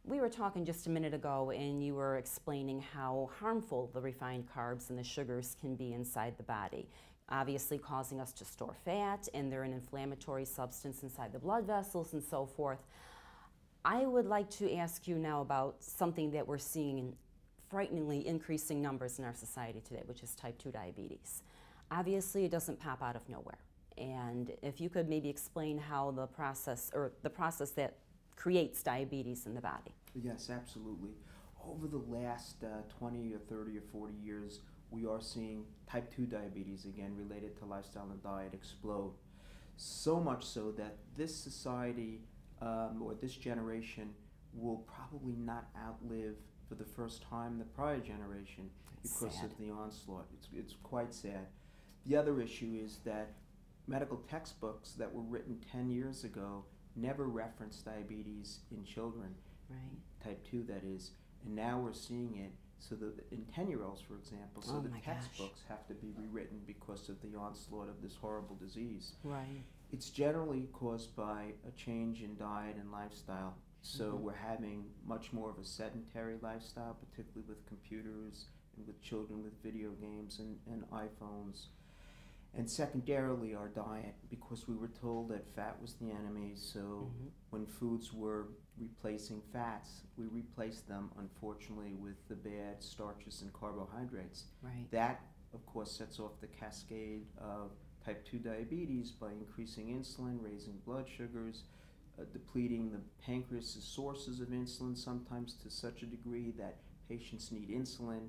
We were talking just a minute ago and you were explaining how harmful the refined carbs and the sugars can be inside the body, obviously causing us to store fat, and they're an inflammatory substance inside the blood vessels and so forth. I would like to ask you now about something that we're seeing in frighteningly increasing numbers in our society today, which is type 2 diabetes. Obviously, it doesn't pop out of nowhere. And if you could maybe explain how the process that creates diabetes in the body. Yes, absolutely. Over the last 20 or 30 or 40 years, we are seeing type 2 diabetes, again related to lifestyle and diet, explode. So much so that this society or this generation will probably not outlive for the first time the prior generation because of the onslaught. It's quite sad. The other issue is that medical textbooks that were written 10 years ago never referenced diabetes in children, right. Type 2 that is, and now we're seeing it so that in 10-year-olds, for example, so the textbooks have to be rewritten because of the onslaught of this horrible disease. Right. It's generally caused by a change in diet and lifestyle. So we're having much more of a sedentary lifestyle, particularly with computers and with children with video games and iPhones. And secondarily, our diet, because we were told that fat was the enemy, so when foods were replacing fats, we replaced them, unfortunately, with the bad starches and carbohydrates. Right. That, of course, sets off the cascade of type 2 diabetes by increasing insulin, raising blood sugars, depleting the pancreas's sources of insulin, sometimes to such a degree that patients need insulin,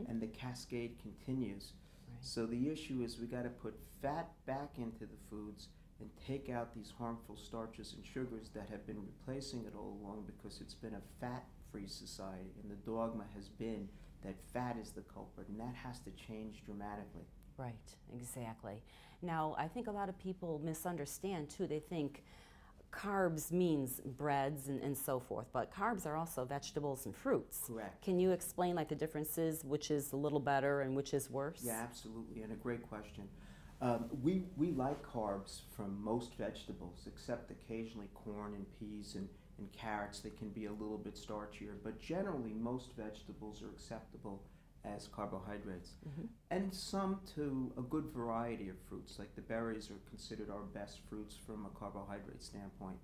and the cascade continues. Right. So the issue is we got to put fat back into the foods and take out these harmful starches and sugars that have been replacing it all along, because it's been a fat-free society, and the dogma has been that fat is the culprit, and that has to change dramatically. Right, exactly. Now, I think a lot of people misunderstand too. They think carbs means breads and so forth, but carbs are also vegetables and fruits. Correct. Can you explain like the differences, which is a little better and which is worse? Yeah, absolutely, and a great question. We like carbs from most vegetables, except occasionally corn and peas and carrots. They can be a little bit starchier, but generally most vegetables are acceptable as carbohydrates. And some to a good variety of fruits, like the berries are considered our best fruits from a carbohydrate standpoint.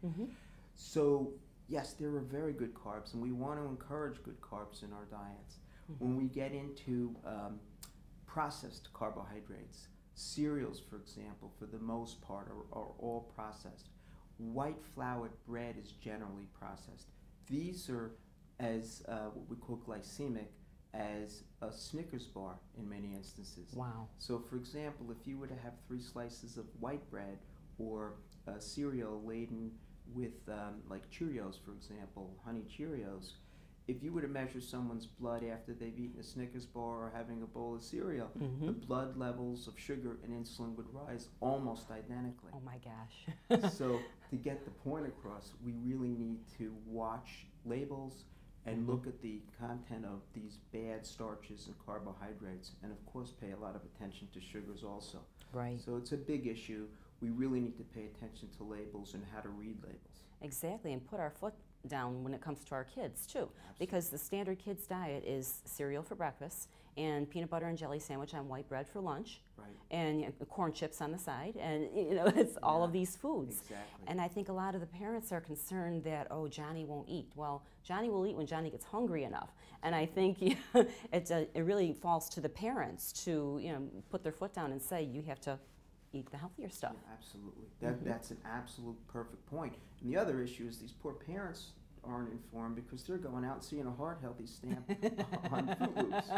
So yes, there are very good carbs, and we want to encourage good carbs in our diets. When we get into processed carbohydrates, cereals, for example, for the most part are all processed. White floured bread is generally processed. These are as what we call glycemic as a Snickers bar in many instances. Wow. So for example, if you were to have 3 slices of white bread or a cereal laden with like Cheerios, for example, honey Cheerios, if you were to measure someone's blood after they've eaten a Snickers bar or having a bowl of cereal, the blood levels of sugar and insulin would rise almost identically. Oh my gosh. So to get the point across, we really need to watch labels and look at the content of these bad starches and carbohydrates, and of course pay a lot of attention to sugars also. Right. So it's a big issue. We really need to pay attention to labels and how to read labels. Exactly, and put our foot down when it comes to our kids too. Absolutely. Because the standard kids diet is cereal for breakfast and peanut butter and jelly sandwich on white bread for lunch, right, and corn chips on the side, and it's all of these foods. Exactly. And I think a lot of the parents are concerned that, oh, Johnny won't eat. Well, Johnny will eat when Johnny gets hungry enough, and I think it really falls to the parents to put their foot down and say, you have to eat the healthier stuff. Yeah, absolutely. That's an absolute perfect point. And the other issue is these poor parents aren't informed because they're going out and seeing a heart healthy stamp on Fruit Loops.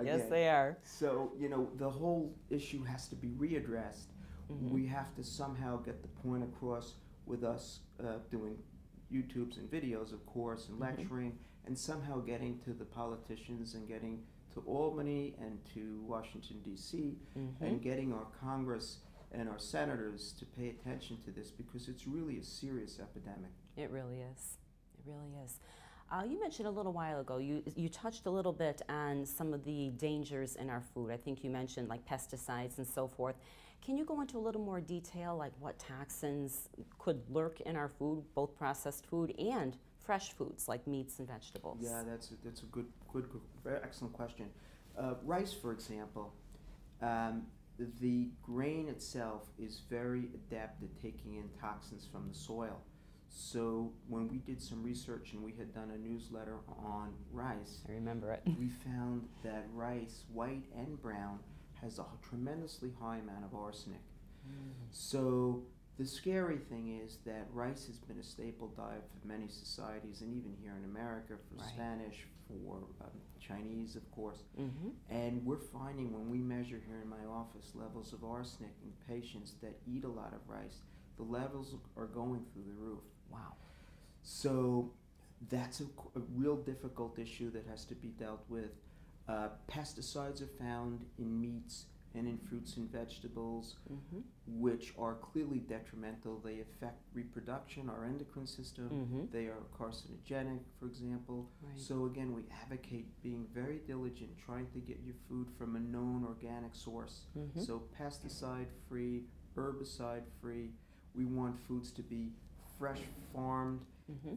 Yes, they are. So, the whole issue has to be readdressed. We have to somehow get the point across with us doing YouTubes and videos, of course, and lecturing, and somehow getting to the politicians and getting to Albany and to Washington, D.C., and getting our Congress and our senators to pay attention to this, because it's really a serious epidemic. It really is. It really is. You mentioned a little while ago, you touched a little bit on some of the dangers in our food. I think you mentioned like pesticides and so forth. Can you go into a little more detail, like what toxins could lurk in our food, both processed food and fresh foods like meats and vegetables? Yeah, that's a good, very excellent question. Rice, for example, the grain itself is very adept at taking in toxins from the soil. So when we did some research and we had done a newsletter on rice, I remember it. we found that rice, white and brown, has a tremendously high amount of arsenic. So the scary thing is that rice has been a staple diet for many societies, and even here in America for Right. Spanish, for Chinese, of course. And we're finding when we measure here in my office levels of arsenic in patients that eat a lot of rice, the levels are going through the roof. Wow. So that's a real difficult issue that has to be dealt with. Pesticides are found in meats and in fruits and vegetables, which are clearly detrimental. They affect reproduction, our endocrine system. They are carcinogenic, for example. Right. So again, we advocate being very diligent, trying to get your food from a known organic source. So pesticide-free, herbicide-free. We want foods to be fresh farmed,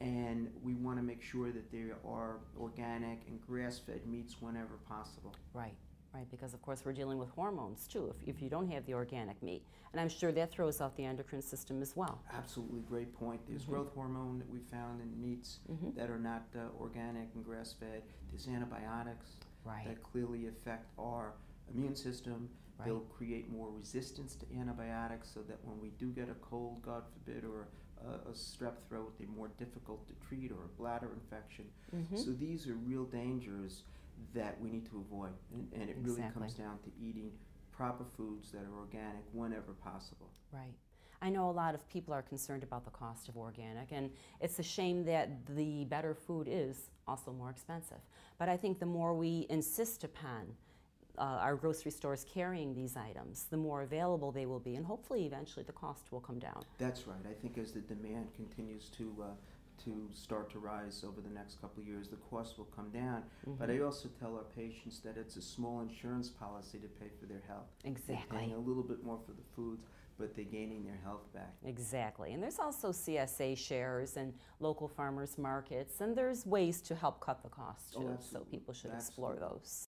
and we want to make sure that they are organic and grass-fed meats whenever possible. Right. Right, because of course we're dealing with hormones too if you don't have the organic meat. And I'm sure that throws off the endocrine system as well. Absolutely, great point. There's growth hormone that we found in meats that are not organic and grass-fed. There's antibiotics that clearly affect our immune system. They'll create more resistance to antibiotics so that when we do get a cold, God forbid, or a strep throat, they're more difficult to treat, or a bladder infection. So these are real dangers that we need to avoid, and it really comes down to eating proper foods that are organic whenever possible. Right. I know a lot of people are concerned about the cost of organic, and it's a shame that the better food is also more expensive. But I think the more we insist upon our grocery stores carrying these items, the more available they will be, and hopefully eventually the cost will come down. That's right. I think as the demand continues to start to rise over the next couple of years, the cost will come down. But I also tell our patients that it's a small insurance policy to pay for their health. Exactly. They're paying a little bit more for the foods, but they're gaining their health back. Exactly. And there's also CSA shares and local farmers markets, and there's ways to help cut the cost too. So people should explore those.